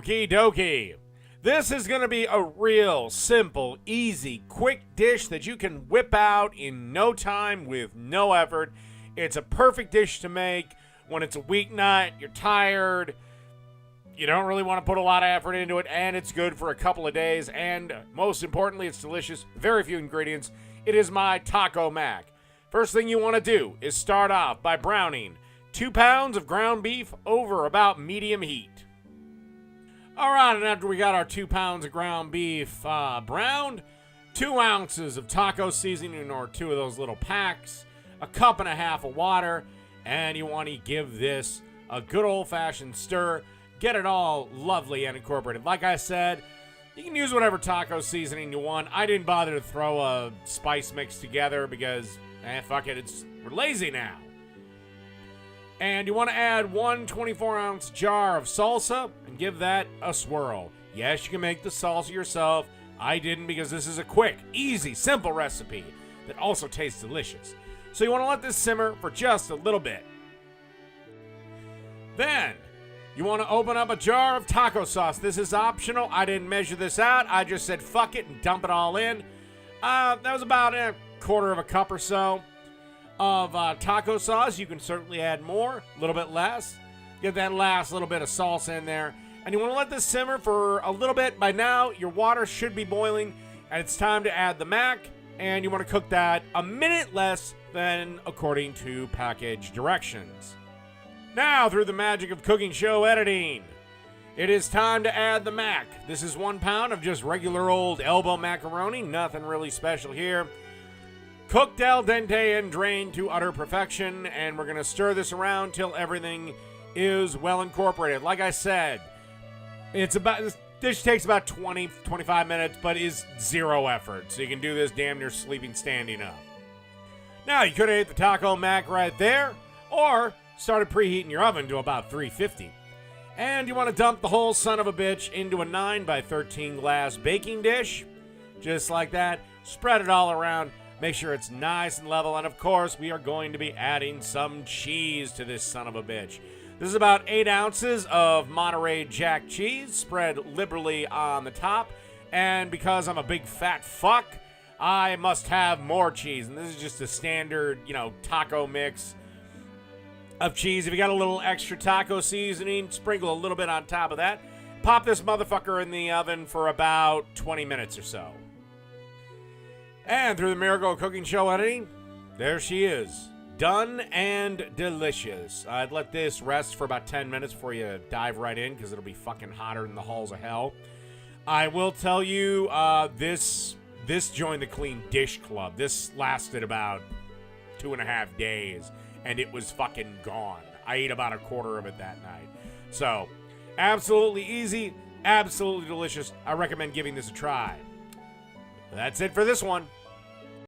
Okie dokie. This is going to be a real simple, easy, quick dish that you can whip out in no time with no effort. It's a perfect dish to make when it's a weeknight, you're tired, you don't really want to put a lot of effort into it, and it's good for a couple of days, and most importantly, it's delicious. Very few ingredients. It is my Taco Mac. First thing you want to do is start off by browning 2 pounds of ground beef over about medium heat. All right, and after we got our 2 pounds of ground beef browned, 2 ounces of taco seasoning or 2 of those little packs, a cup and a half of water, and you want to give this a good old-fashioned stir. Get it all lovely and incorporated. Like I said, you can use whatever taco seasoning you want. I didn't bother to throw a spice mix together because, fuck it, we're lazy now. And you want to add 1 24-ounce jar of salsa and give that a swirl. Yes, you can make the salsa yourself. I didn't because this is a quick, easy, simple recipe that also tastes delicious. So you want to let this simmer for just a little bit. Then, you want to open up a jar of taco sauce. This is optional. I didn't measure this out. I just said fuck it and dump it all in. That was about a quarter of a cup or so of taco sauce. You can certainly add more, a little bit less. Get that last little bit of salsa in there. And you want to let this simmer for a little bit. By now, your water should be boiling, and it's time to add the mac. And you want to cook that a minute less than according to package directions. Now, through the magic of cooking show editing, it is time to add the mac. This is 1 pound of just regular old elbow macaroni. Nothing really special here. Cooked al dente and drained to utter perfection, and we're going to stir this around till everything is well incorporated. Like I said, this dish takes about 20-25 minutes, but is zero effort, so you can do this damn near sleeping standing up. Now, you could have ate the taco mac right there, or started preheating your oven to about 350. And you want to dump the whole son of a bitch into a 9 by 13 glass baking dish. Just like that. Spread it all around. Make sure it's nice and level. And of course, we are going to be adding some cheese to this son of a bitch. This is about 8 ounces of Monterey Jack cheese spread liberally on the top. And because I'm a big fat fuck, I must have more cheese. And this is just a standard, taco mix of cheese. If you got a little extra taco seasoning, sprinkle a little bit on top of that. Pop this motherfucker in the oven for about 20 minutes or so. And through the miracle of cooking show editing, there she is. Done and delicious. I'd let this rest for about 10 minutes before you dive right in because it'll be fucking hotter than the halls of hell. I will tell you, this joined the Clean Dish Club. This lasted about 2.5 days. And it was fucking gone. I ate about a quarter of it that night. So, absolutely easy, absolutely delicious. I recommend giving this a try. That's it for this one.